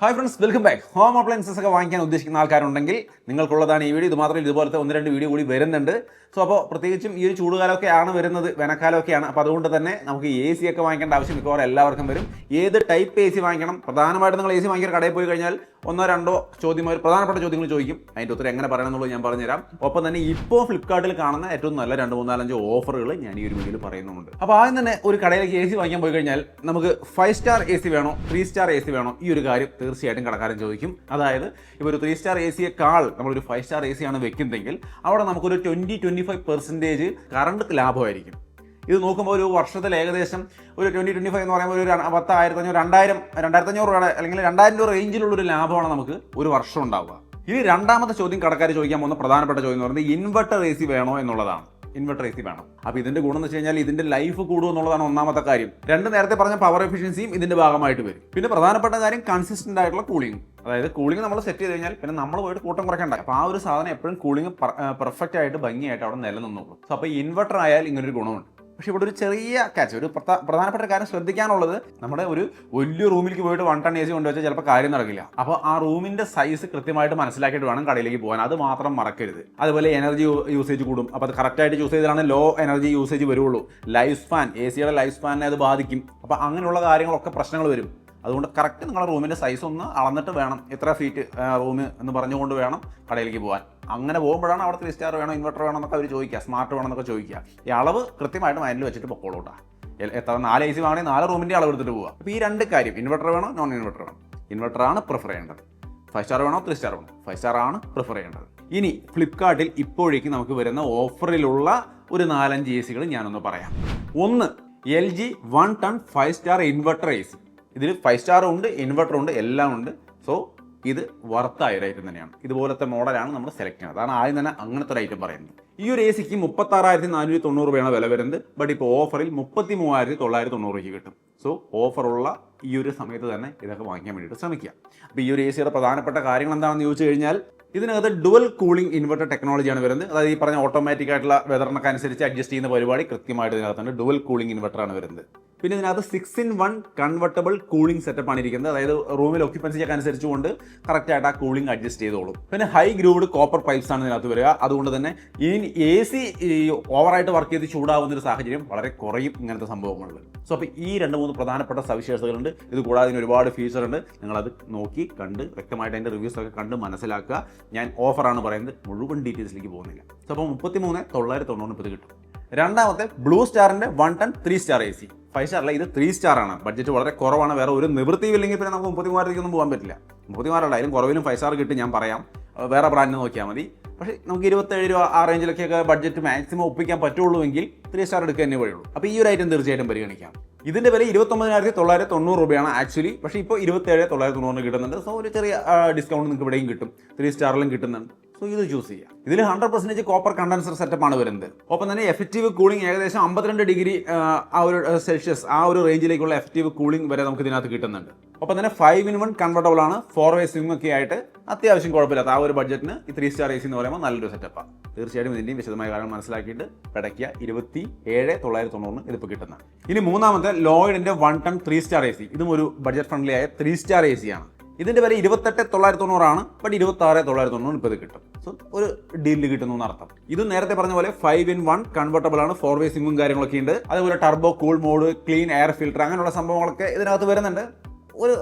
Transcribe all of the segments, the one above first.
Hi friends, welcome back. Home appliances ഒക്കെ വാങ്ങിക്കാൻ ഉദ്ദേശിക്കുന്ന ആൾക്കാരുണ്ടെങ്കിൽ നിങ്ങൾക്കുള്ളതാണ് ഈ വീഡിയോ. ഇത് മാത്രമല്ല ഇതുപോലത്തെ 1-2 വീഡിയോ കൂടി വരുന്നുണ്ട്. സോ അപ്പോൾ പ്രത്യേകിച്ചും ഈ ഒരു ചൂടുകാലമൊക്കെയാണ് വരുന്നത്, വേനൽക്കാലമൊക്കെയാണ്. അപ്പോൾ അതുകൊണ്ട് തന്നെ നമുക്ക് AC ഒക്കെ വാങ്ങിക്കേണ്ട ആവശ്യം മിക്കവാറും എല്ലാവർക്കും വരും. ഏത് ടൈപ്പ് AC വാങ്ങിക്കണം? പ്രധാനമായിട്ടും നിങ്ങൾ AC വാങ്ങിക്കാൻ കടയിൽ പോയി കഴിഞ്ഞാൽ 1-2 ചോദ്യം, പ്രധാനപ്പെട്ട ചോദ്യങ്ങൾ ചോദിക്കും. അതിൻ്റെ ഉത്തരം എങ്ങനെ പറയണം എന്നുള്ളത് ഞാൻ പറഞ്ഞുതരാം. ഒപ്പം തന്നെ ഇപ്പോൾ ഫ്ലിപ്കാർട്ടിൽ കാണുന്ന ഏറ്റവും നല്ല 2-3-4-5 ഓഫറുകൾ ഞാൻ ഈ ഒരു വീഡിയോയിൽ പറയുന്നുണ്ട്. അപ്പോൾ ആദ്യം തന്നെ ഒരു കടയിലേക്ക് AC വാങ്ങിക്കാൻ പോയി കഴിഞ്ഞാൽ നമുക്ക് 5 സ്റ്റാർ AC വേണോ 3 സ്റ്റാർ AC വേണോ, ഈ ഒരു കാര്യം തീർച്ചയായിട്ടും കടക്കാരൻ ചോദിക്കും. അതായത് ഇപ്പോൾ ഒരു 3 സ്റ്റാർ ACയേക്കാൾ നമ്മളൊരു 5 സ്റ്റാർ AC ആണ് വെക്കുന്നതെങ്കിൽ അവിടെ നമുക്കൊരു 20-25% കറണ്ട് ലാഭമായിരിക്കും. ഇത് നോക്കുമ്പോൾ ഒരു വർഷത്തിൽ ഏകദേശം ഒരു 20-25 എന്ന് പറയുമ്പോൾ ഒരു 10,500, 2,500 രൂപയുടെ അല്ലെങ്കിൽ 2,000 രൂപ റേഞ്ചിലുള്ളൊരു ലാഭമാണ് നമുക്ക് ഒരു വർഷം ഉണ്ടാവുക. ഇനി രണ്ടാമത്തെ ചോദ്യം കടക്കാർ ചോദിക്കാൻ പോകുന്ന പ്രധാനപ്പെട്ട ചോദ്യം എന്ന് പറയുന്നത് ഇൻവെർട്ടർ AC വേണോ എന്നുള്ളതാണ്. ഇൻവെർട്ടർ AC വേണം. അപ്പോൾ ഇതിന്റെ ഗുണം എന്ന് വെച്ച് കഴിഞ്ഞാൽ ഇതിന്റെ ലൈഫ് കൂടും എന്നുള്ളതാണ് ഒന്നാമത്തെ കാര്യം. നേരത്തെ പറഞ്ഞ പവർ എഫിഷ്യൻസിയും ഇതിന്റെ ഭാഗമായിട്ട് വരും. പിന്നെ പ്രധാനപ്പെട്ട കാര്യം കൺസിസ്റ്റന്റ് ആയിട്ടുള്ള കൂളിംഗ്. അതായത് കൂളിംഗ് നമ്മൾ സെറ്റ് ചെയ്ത് കഴിഞ്ഞാൽ പിന്നെ നമ്മൾ പോയിട്ട് കൂട്ടം കുറയ്ക്കണ്ട. അപ്പോൾ ആ ഒരു സാധനം എപ്പോഴും കൂളിംഗ് പെർഫെക്റ്റ് ആയിട്ട് ഭംഗിയായിട്ട് അവിടെ നിലനിന്നോളൂ. സോ അപ്പോൾ ഇൻവെർട്ടർ ആയാൽ ഇങ്ങനൊരു ഗുണമുണ്ട്. പക്ഷെ ഇവിടെ ഒരു ചെറിയ ക്യാച്ച്, ഒരു പ്രധാനപ്പെട്ട കാര്യം ശ്രദ്ധിക്കാനുള്ളത്, നമ്മുടെ ഒരു വലിയ റൂമിലേക്ക് പോയിട്ട് 1 ടൺ AC കൊണ്ടുവച്ചാൽ ചിലപ്പോൾ കാര്യം നടക്കില്ല. അപ്പോൾ ആ റൂമിന്റെ സൈസ് കൃത്യമായിട്ട് മനസ്സിലാക്കിയിട്ട് വേണം കടയിലേക്ക് പോകാൻ. അത് മാത്രം മറക്കരുത്. അതുപോലെ എനർജി യൂസേജ് കൂടും. അപ്പോൾ അത് കറക്റ്റായിട്ട് യൂസ് ചെയ്താലാണ് ലോ എനർജി യൂസേജ് വരുള്ളൂ. ലൈഫ് സ്പാൻ, ACയുടെ ലൈഫ് സ്പാനിനെ അത് ബാധിക്കും. അപ്പോൾ അങ്ങനെയുള്ള കാര്യങ്ങളൊക്കെ പ്രശ്നങ്ങൾ വരും. അതുകൊണ്ട് കറക്റ്റ് നിങ്ങളുടെ റൂമിൻ്റെ സൈസ് ഒന്ന് അളന്നിട്ട് വേണം, എത്ര ഫീറ്റ് റൂം എന്ന് പറഞ്ഞുകൊണ്ട് വേണം കടയിലേക്ക് പോകാൻ. അങ്ങനെ പോകുമ്പോഴാണ് അവിടെ 3 സ്റ്റാർ വേണോ ഇൻവെർട്ടർ വേണോ എന്നൊക്കെ അവർ ചോദിക്കുക, സ്മാർട്ട് വേണം എന്നൊക്കെ ചോദിക്കുക. ഈ അളവ് കൃത്യമായിട്ട് മൈൻഡിൽ വെച്ചിട്ട് പൊക്കോളൂട്ടാ. എത്ര 4 AC വാങ്ങണമെങ്കിൽ 4 റൂമിൻ്റെ അളവ് എടുത്തിട്ട് പോവുക. അപ്പോൾ ഈ 2 കാര്യം, ഇൻവെർട്ടർ വേണോ നോൺ ഇൻവെർട്ടർ വേണം, ഇൻവെർട്ടറാണ് പ്രിഫർ ചെയ്യേണ്ടത്. 5 സ്റ്റാർ വേണോ 3 സ്റ്റാർ വേണോ, 5 സ്റ്റാർ ആണ് പ്രിഫർ ചെയ്യേണ്ടത്. ഇനി ഫ്ലിപ്കാർട്ടിൽ ഇപ്പോഴേക്കും നമുക്ക് വരുന്ന ഓഫറിലുള്ള ഒരു 4-5 ACകൾ ഞാനൊന്ന് പറയാം. ഒന്ന്, LG 1 ton 5 star inverter AC. ഇതിൽ 5 സ്റ്റാറും ഉണ്ട്, ഇൻവെർട്ടറും ഉണ്ട്, എല്ലാം ഉണ്ട്. സോ ഇത് വർത്തായ ഒരു ഐറ്റം തന്നെയാണ്. ഇതുപോലത്തെ മോഡലാണ് നമ്മൾ സെലക്ട് ചെയ്യുന്നത്. അതാണ് ആദ്യം തന്നെ അങ്ങനത്തെ ഒരു ഐറ്റം പറയുന്നത്. ഈ ഒരു ACക്ക് 36,490 രൂപയാണ് വില വരുന്നത്. ബട്ട് ഇപ്പോൾ ഓഫറിൽ 33,990 രൂപയ്ക്ക് കിട്ടും. സോ ഓഫറുള്ള ഈ ഒരു സമയത്ത് തന്നെ ഇതൊക്കെ വാങ്ങിക്കാൻ വേണ്ടിയിട്ട് ശ്രമിക്കുക. അപ്പോൾ ഈ ഒരു ACയുടെ പ്രധാനപ്പെട്ട കാര്യങ്ങൾ എന്താണെന്ന് ചോദിച്ചു കഴിഞ്ഞാൽ, ഇതിനകത്ത് ഡുവൽ കൂളിംഗ് ഇൻവെർട്ടർ ടെക്നോളജിയാണ് വരുന്നത്. അതായത് ഈ പറഞ്ഞ ഓട്ടോമാറ്റിക് ആയിട്ടുള്ള വെതറിനൊക്കെ അനുസരിച്ച് അഡ്ജസ്റ്റ് ചെയ്യുന്ന പരിപാടി കൃത്യമായിട്ട് ഇതിനകത്തുണ്ട്. ഡുവൽ കൂളിംഗ് ഇൻവെർട്ടറാണ് വരുന്നത്. പിന്നെ ഇതിനകത്ത് 6-in-1 കൺവെർട്ടബിൾ കൂളിംഗ് സെറ്റപ്പ് ആണ് ഇരിക്കുന്നത്. അതായത് റൂമിൽ ഒക്യുപ്പൻസിയൊക്കെ അനുസരിച്ചുകൊണ്ട് കറക്റ്റായിട്ട് ആ കൂളിംഗ് അഡ്ജസ്റ്റ് ചെയ്തോളും. പിന്നെ ഹൈ ഗ്രൂവ്ഡ് കോപ്പർ പൈപ്സ് ആണ് ഇതിനകത്ത് വരിക. അതുകൊണ്ട് തന്നെ ഈ AC ഓവറായിട്ട് വർക്ക് ചെയ്ത് ചൂടാവുന്ന ഒരു സാഹചര്യം വളരെ കുറയും ഇങ്ങനത്തെ സംഭവങ്ങളിൽ. സോ അപ്പോൾ ഈ 2-3 പ്രധാനപ്പെട്ട സവിശേഷതകളുണ്ട്. ഇത് കൂടാതെ ഇതിന് ഒരുപാട് ഫീച്ചർ ഉണ്ട്. നിങ്ങളത് നോക്കി കണ്ട് വ്യക്തമായിട്ട് അതിൻ്റെ റിവ്യൂസ് ഒക്കെ കണ്ട് മനസ്സിലാക്കുക. ഞാൻ ഓഫറാണ് പറയുന്നത്, മുഴുവൻ ഡീറ്റെയിൽസിലേക്ക് പോകുന്നില്ല. സോ അപ്പോൾ 33,990 കിട്ടും. രണ്ടാമത്തെ ബ്ലൂ സ്റ്റാറിൻ്റെ 1 ടൺ 3 സ്റ്റാർ AC. 5 സ്റ്റാർ അല്ല, ഇത് 3 സ്റ്റാർ ആണ്. ബഡ്ജറ്റ് വളരെ കുറവാണ്. വേറെ ഒരു നിവൃത്തിയില്ലെങ്കിൽ പിന്നെ നമുക്ക് 33,000 പോകാൻ പറ്റില്ല. 33,000 അതിലും കുറവിലും 5 സ്റ്റാർ കിട്ടും. ഞാൻ പറയാം, വേറെ ബ്രാൻഡ് നോക്കിയാൽ മതി. പക്ഷേ നമുക്ക് 27 രൂപ ആ റേഞ്ചിലൊക്കെ ബഡ്ജറ്റ് മാക്സിമം ഒപ്പിക്കാൻ പറ്റുള്ളൂ എങ്കിൽ 3 സ്റ്റാർ എടുക്കുക തന്നെ വഴിയുള്ളൂ. അപ്പോൾ ഈ ഒരു ഐറ്റം തീർച്ചയായിട്ടും പരിഗണിക്കാം. ഇതിൻ്റെ വില 29,990 രൂപയാണ് ആക്ച്വലി. പക്ഷേ ഇപ്പോൾ 27,990 കിട്ടുന്നുണ്ട്. സോ ഒരു ചെറിയ ഡിസ്കൗണ്ട് നിങ്ങൾക്ക് ഇവിടെയും കിട്ടും. 3 സ്റ്റാറിലും കിട്ടുന്നുണ്ട്. സോ ഇത് ചൂസ് ചെയ്യുക. ഇതിൽ 100% കോപ്പർ കണ്ടൻസർ സെറ്റപ്പാണ് വരുന്നത്. ഒപ്പം തന്നെ എഫക്റ്റീവ് കൂളിംഗ് ഏകദേശം 52 ഡിഗ്രി ആ ഒരു സെൽഷ്യസ് ആ ഒരു റേഞ്ചിലേക്കുള്ള എഫക്റ്റീവ് കൂളിംഗ് വരെ നമുക്ക് ഇതിനകത്ത് കിട്ടുന്നുണ്ട്. ഒപ്പം തന്നെ 5-in-1 കൺവെർട്ടബിൾ ആണ്. 4-way സ്വിംഗ് ഒക്കെ ആയിട്ട് അത്യാവശ്യം കുഴപ്പമില്ലാത്ത ആ ഒരു ബഡ്ജറ്റിന് ഈ 3 സ്റ്റാർ AC എന്ന് പറയുമ്പോൾ നല്ലൊരു സെറ്റപ്പാണ്. തീർച്ചയായിട്ടും ഇതിൻ്റെയും വിശദമായ കാര്യങ്ങൾ മനസ്സിലാക്കിയിട്ട് പിടയ്ക്കുക. 27,990 ഇതിപ്പോൾ കിട്ടുന്നത്. ഇനി മൂന്നാമത്തെ ലോയിഡിൻ്റെ 1 ടൺ 3 സ്റ്റാർ AC. ഇതും ഒരു ബഡ്ജറ്റ് ഫ്രണ്ട്ലി ആയ 3 സ്റ്റാർ AC ആണ്. ഇതിൻ്റെ വില 28,990 ആണ്. ബട്ട് 26,990 ഇപ്പോൾ ഇത് കിട്ടും. സോ ഒരു ഡീലിൽ കിട്ടുന്നു എന്നർത്ഥം. ഇത് നേരത്തെ പറഞ്ഞ പോലെ 5-in-1 കൺവെർട്ടബിൾ ആണ്. 4-way സ്വിംഗും കാര്യങ്ങളൊക്കെ ഉണ്ട്. അതുപോലെ turbo cool mode, clean air filter, അങ്ങനെയുള്ള സംഭവങ്ങളൊക്കെ ഇതിനകത്ത് വരുന്നുണ്ട്. ഒരു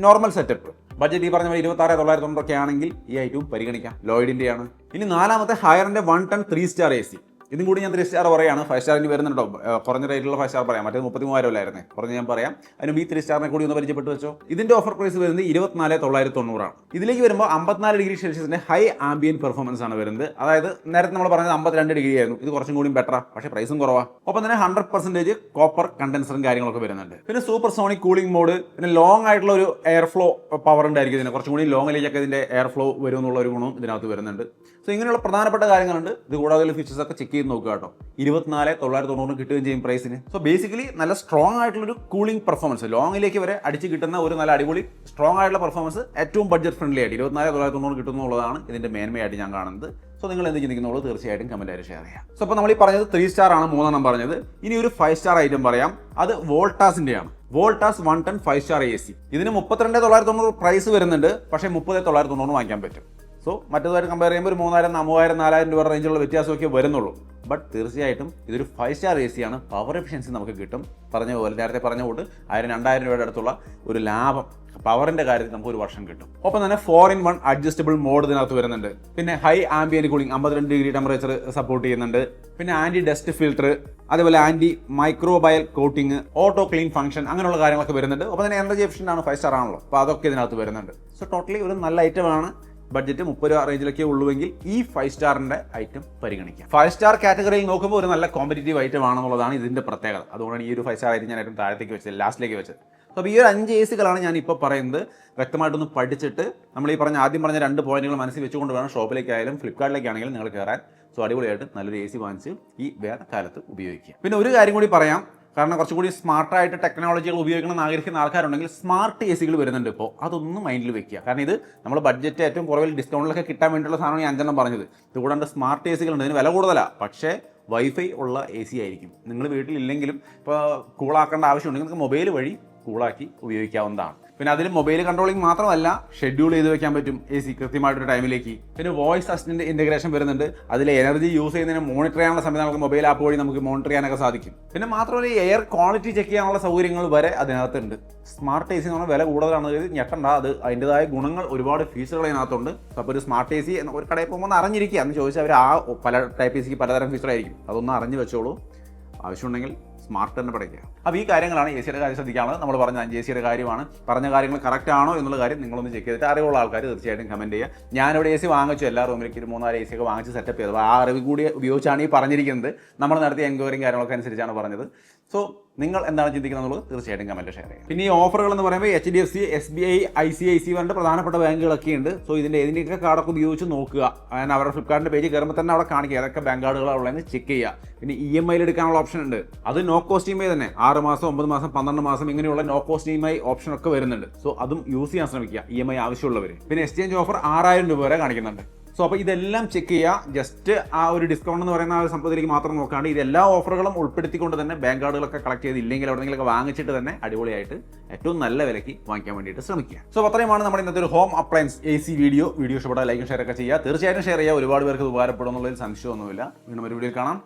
നോർമൽ സെറ്റപ്പ്. ബഡ്ജറ്റ് ഈ പറഞ്ഞ പോലെ 26,990 ഒക്കെ ആണെങ്കിൽ ഈ ഐറ്റവും പരിഗണിക്കാം. ലോയിഡിൻ്റെ ആണ്. ഇനി നാലാമത്തെ ഹയറിൻ്റെ 1 ടൺ 3 സ്റ്റാർ AC. ഇതും കൂടി ഞാൻ 3 സ്റ്റാർ പറയുകയാണ്. 5 സ്റ്റാറിന് വരുന്നുണ്ടോ? കുറഞ്ഞ റേറ്റിലുള്ള 5 സ്റ്റാർ പറയാം. മറ്റേത് 33,000 കുറഞ്ഞ് ഞാൻ പറയാം. അതിന് ഈ 3 സ്റ്റാറിനെ കൂടി ഒന്ന് പരിചയപ്പെട്ട് വെച്ചോ. ഇതിന്റെ ഓഫർ പ്രൈസ് വരുന്നത് 24,990 ആണ്. ഇതിലേക്ക് വരുമ്പോൾ 54 ഡിഗ്രി സെൽഷ്യസിന്റെ ഹൈ ആംബിയൻ പെർഫോമൻസ് ആണ് വരുന്നത്. അതായത് നേരത്തെ നമ്മൾ പറഞ്ഞത് 52 ഡിഗ്രി ആയിരുന്നു. ഇത് കുറച്ചും കൂടി ബെറ്ററാ, പക്ഷേ പ്രൈസും കുറവാ. ഒപ്പം തന്നെ 100% കോപ്പർ കണ്ടൻസറും കാര്യങ്ങളൊക്കെ വരുന്നുണ്ട്. പിന്നെ സൂപ്പർ സോണിക് കൂളിംഗ് മോഡ്, പിന്നെ ലോങ് ആയിട്ടുള്ള ഒരു എയർ ഫ്ലോ പവർ ഉണ്ടായിരിക്കും ഇതിന്. കുറച്ചും കൂടി ലോങ്ങിലേക്കൊക്കെ ഇതിന്റെ എയർ ഫ്ലോ വരും എന്നുള്ള ഒരു ഗുണം ഇതിനകത്ത് വരുന്നുണ്ട്. സോ ഇങ്ങനെയുള്ള പ്രധാനപ്പെട്ട കാര്യങ്ങളുണ്ട്. ഇത് കൂടാതെ ഫീച്ചേഴ്സ് ഒക്കെ ചെക്ക് ചെയ്ത് നോക്കുക കേട്ടോ. 24,990 കിട്ടുകയും ചെയ്യും പ്രൈസിന്. സോ ബേസിക്കലി നല്ല സ്ട്രോങ് ആയിട്ടുള്ളൊരു കൂളിംഗ് പെർഫോമൻസ്, ലോങ്ങിലേക്ക് വരെ അടിച്ച് കിട്ടുന്ന ഒരു നല്ല അടിപൊളി സ്ട്രോങ് ആയിട്ടുള്ള പെർഫോമൻസ് ഏറ്റവും ബഡ്ജറ്റ് ഫ്രണ്ട്ലി ആയിട്ട് 24,990 കിട്ടുന്നുള്ളതാണ് ഇതിന്റെ മേന്മയായിട്ട് ഞാൻ കാണുന്നത്. സോ നിങ്ങൾ എന്ത് ചിന്തിക്കുന്നുള്ളൂ തീർച്ചയായിട്ടും കമൻറ്റായിട്ട് ഷെയർ ചെയ്യാം. സോ അപ്പോൾ നമ്മൾ ഈ പറഞ്ഞത് 3 സ്റ്റാർ ആണ് 3 പറഞ്ഞത്. ഇനി ഒരു 5 സ്റ്റാർ ഐറ്റം പറയാം. അത് വോൾട്ടാസിൻ്റെയാണ്. Voltas 110 5 star AC. ഇതിന് 32,990 പ്രൈസ് വരുന്നുണ്ട്. പക്ഷേ 30,990 വാങ്ങിക്കാൻ പറ്റും. സോ മറ്റേതുമായിട്ട് കമ്പയർ ചെയ്യുമ്പോൾ ഒരു 3,000 3,000 4,000 രൂപ റേഞ്ചിലുള്ള വ്യത്യാസമൊക്കെ വരുന്നുള്ളൂ. ബട്ട് തീർച്ചയായിട്ടും ഇതൊരു 5 സ്റ്റാർ AC ആണ്. പവർ എഫിഷ്യൻസി നമുക്ക് കിട്ടും. പറഞ്ഞ പോലെ നേരത്തെ പറഞ്ഞ കൂട്ട് 1000-2000 രൂപയുടെ അടുത്തുള്ള ഒരു ലാഭം പവറിന്റെ കാര്യത്തിൽ നമുക്ക് ഒരു വർഷം കിട്ടും. ഒപ്പം തന്നെ 4-in-1 അഡ്ജസ്റ്റബിൾ മോഡ് ഇതിനകത്ത് വരുന്നുണ്ട്. പിന്നെ high ambient cooling 52 degree temperature support ചെയ്യുന്നുണ്ട്. പിന്നെ ആന്റി ഡസ്റ്റ് ഫിൽറ്റർ, അതേപോലെ anti microbial coating, auto clean function, അങ്ങനെയുള്ള കാര്യങ്ങളൊക്കെ വരുന്നുണ്ട്. ഒപ്പം തന്നെ എനർജി എഫിഷ്യന്റ് ആണ്, 5 സ്റ്റാർ ആണല്ലോ. അപ്പോൾ അതൊക്കെ ഇതിനകത്ത് വരുന്നുണ്ട്. സോ ടോട്ടലി ഒരു നല്ല ഐറ്റമാണ്. ബഡ്ജറ്റ് 30 രൂപ റേഞ്ചിലൊക്കെ ഉള്ളുവെങ്കിൽ ഈ 5 സ്റ്റാറിന്റെ ഐറ്റം പരിഗണിക്കാം. 5 സ്റ്റാർ കാറ്റഗറിയിൽ നോക്കുമ്പോൾ ഒരു നല്ല കോമ്പറ്റീറ്റീവ് ഐറ്റം ആണെന്നുള്ളതാണ് ഇതിന്റെ പ്രത്യേകത. അതുകൊണ്ടാണ് ഈ ഒരു 5 സ്റ്റാർ ഐറ്റം ഞാൻ ഏറ്റവും താഴത്തേക്ക് വെച്ചത്, ലാസ്റ്റിലേക്ക് വെച്ചത്. അപ്പോൾ ഈ ഒരു 5 AC ഞാൻ ഇപ്പോൾ പറയുന്നത്. വ്യക്തമായിട്ടൊന്ന് പഠിച്ചിട്ട് നമ്മൾ ഈ ആദ്യം പറഞ്ഞ 2 പോയിന്റുകൾ മനസ്സിൽ വെച്ചുകൊണ്ട് വേണം ഷോപ്പിലേക്കായാലും ഫ്ലിപ്കാർട്ടിലേക്കാണെങ്കിലും നിങ്ങൾ കയറാൻ. സോ അടിപൊളിയായിട്ട് നല്ലൊരു AC വാങ്ങിച്ച് ഈ വേനൽക്കാലത്ത് ഉപയോഗിക്കുക. പിന്നെ ഒരു കാര്യം കൂടി പറയാം, കാരണം കുറച്ചുകൂടി സ്മാർട്ടായിട്ട് ടെക്നോളജികൾ ഉപയോഗിക്കണം എന്ന് ആഗ്രഹിക്കുന്ന ആൾക്കാരുണ്ടെങ്കിൽ സ്മാർട്ട് AC വരുന്നുണ്ട് ഇപ്പോൾ. അതൊന്നും മൈൻഡിൽ വെക്കുക. കാരണം ഇത് നമ്മൾ ബഡ്ജറ്റ് ഏറ്റവും കുറവിൽ ഡിസ്കൗണ്ടിലൊക്കെ കിട്ടാൻ വേണ്ടിയുള്ള സാധനമാണ് ഞാൻ 5 പറഞ്ഞത്. ഇതുകൂടാണ്ട് സ്മാർട്ട് AC ഉണ്ട്. ഇതിന് വില കൂടുതലാണ്, പക്ഷേ വൈഫൈ ഉള്ള AC ആയിരിക്കും. നിങ്ങൾ വീട്ടിലില്ലെങ്കിലും ഇപ്പോൾ കൂളാക്കേണ്ട ആവശ്യമുണ്ടെങ്കിൽ നിങ്ങൾക്ക് മൊബൈൽ വഴി കൂളാക്കി ഉപയോഗിക്കാവുന്നതാണ്. പിന്നെ അതിൽ മൊബൈൽ കൺട്രോളിംഗ് മാത്രമല്ല, ഷെഡ്യൂൾ ചെയ്ത് വെക്കാൻ പറ്റും AC കൃത്യമായിട്ടൊരു ടൈമിലേക്ക്. പിന്നെ വോയിസ് അസിസ്റ്റന്റ് ഇന്റഗ്രേഷൻ വരുന്നുണ്ട്. അതിൽ എനർജി യൂസ് ചെയ്യുന്നതിന് മോണിറ്റർ ചെയ്യാനുള്ള സംവിധാനം നമുക്ക് മൊബൈൽ ആപ്പ് വഴി നമുക്ക് മോണിറ്റർ ചെയ്യാനൊക്കെ സാധിക്കും. പിന്നെ മാത്രമല്ല എയർ ക്വാളിറ്റി ചെക്ക് ചെയ്യാനുള്ള സൗകര്യങ്ങൾ വരെ അതിനകത്തുണ്ട്. സ്മാർട്ട് AC എന്ന് പറഞ്ഞാൽ വില കൂടുതലാണ്, ഞെട്ടണ്ട. അത് അതിൻ്റെതായ ഗുണങ്ങൾ ഒരുപാട് ഫീച്ചറുകൾ അതിനകത്തുണ്ട്. അപ്പോൾ ഒരു സ്മാർട്ട് AC ഒരു കടയിൽ പോകുമ്പോൾ അറിഞ്ഞിരിക്കുക എന്ന് ചോദിച്ചാൽ അവർ പല ടൈപ്പ് ACക്ക് പലതരം ഫീച്ചറായിരിക്കും. അതൊന്നും അറിഞ്ഞു വെച്ചോളൂ. ആവശ്യമുണ്ടെങ്കിൽ സ്മാർട്ട് തന്നെ പഠിക്കുക. അപ്പോൾ ഈ കാര്യങ്ങളാണ് AC കാര്യം ശ്രദ്ധിക്കാനുള്ളത്. നമ്മൾ പറഞ്ഞ 5 AC കാര്യമാണ്. പറഞ്ഞ കാര്യങ്ങൾ കറക്റ്റ് ആണോ എന്നുള്ള കാര്യം നിങ്ങളൊന്ന് ചെക്ക് ചെയ്തിട്ട് അറിവുള്ള ആൾക്കാർ തീർച്ചയായിട്ടും കമൻറ്റ് ചെയ്യുക. ഞാനിവിടെ AC വാങ്ങിച്ചു, എല്ലാ റൂമിലേക്ക് 3-4 AC വാങ്ങിച്ച് സെറ്റപ്പ് ചെയ്തത്. ആ അറിവ് കൂടി ഉപയോഗിച്ചാണ് ഈ പറഞ്ഞിരിക്കുന്നത്. നമ്മൾ നടത്തിയ എൻക്വയറിയും കാര്യങ്ങളൊക്കെ അനുസരിച്ചാണ് പറഞ്ഞത്. സോ നിങ്ങൾ എന്താണ് ചിന്തിക്കുന്നത് എന്നുള്ളത് തീർച്ചയായിട്ടും കമൻറ്റ് ഷെയർ ചെയ്യുക. പിന്നെ ഈ ഓഫറുകൾ എന്ന് പറയുമ്പോൾ HDFC, SBI, ICIC പറഞ്ഞ പ്രധാനപ്പെട്ട ബാങ്കുകളൊക്കെ ഉണ്ട്. സോ ഇതിൻ്റെയൊക്കെ കാർഡൊക്കെ ഉപയോഗിച്ച് നോക്കുക. ഞാൻ അവരുടെ ഫ്ലിപ്കാർട്ടിൻ്റെ പേജ് കയറുമ്പോൾ തന്നെ അവിടെ കാണിക്കുക ഏതൊക്കെ ബാങ്ക് കാർഡുകളാണ് ഉള്ളതെന്ന് ചെക്ക് ചെയ്യുക. പിന്നെ EMI എടുക്കാനുള്ള ഓപ്ഷൻ ഉണ്ട്. അത് നോ കോസ്റ്റ് EMI തന്നെ. 6 മാസം, 9 മാസം, 12 മാസം ഇങ്ങനെയുള്ള നോ കോസ്റ്റ് EMI ഓപ്ഷൻ ഒക്കെ വരുന്നുണ്ട്. സോ അതും യൂസ് ചെയ്യാൻ ശ്രമിക്കുക, EMI ആവശ്യമുള്ളവർ. പിന്നെ എക്സ്ചേഞ്ച് ഓഫർ 6000 രൂപ വരെ കാണിക്കുന്നുണ്ട്. സോ അപ്പോൾ ഇതെല്ലാം ചെക്ക് ചെയ്യുക. ജസ്റ്റ് ആ ഒരു ഡിസ്കൗണ്ട് എന്ന് പറയുന്ന ആ ഒരു സംഭവത്തിലേക്ക് മാത്രം നോക്കാണ്ട് ഇതെല്ലാ ഓഫറുകളും ഉൾപ്പെടുത്തിക്കൊണ്ട് തന്നെ ബാങ്ക് കാർഡുകളൊക്കെ കളക്ട് ചെയ്തില്ലെങ്കിൽ എവിടെയെങ്കിലൊക്കെ വാങ്ങിച്ചിട്ട് തന്നെ അടിപൊളിയായിട്ട് ഏറ്റവും നല്ല വിലയ്ക്ക് വാങ്ങിക്കാൻ വേണ്ടിയിട്ട് ശ്രമിക്കുക. സോ അത്രയുമാണ് നമ്മുടെ ഇന്നത്തെ ഒരു ഹോം അപ്ലയൻസ് AC വീഡിയോ ഇഷ്ടപ്പെട്ടാൽ ലൈക്കും ഷെയർ ഒക്കെ ചെയ്യുക. തീർച്ചയായിട്ടും ഷെയർ ചെയ്യുക. ഒരുപാട് പേർക്ക് ഉപകാരപ്പെടും എന്നുള്ളതിൽ സംശയമൊന്നുമില്ല. വീണ്ടും ഒരു വീഡിയോ കാണാം.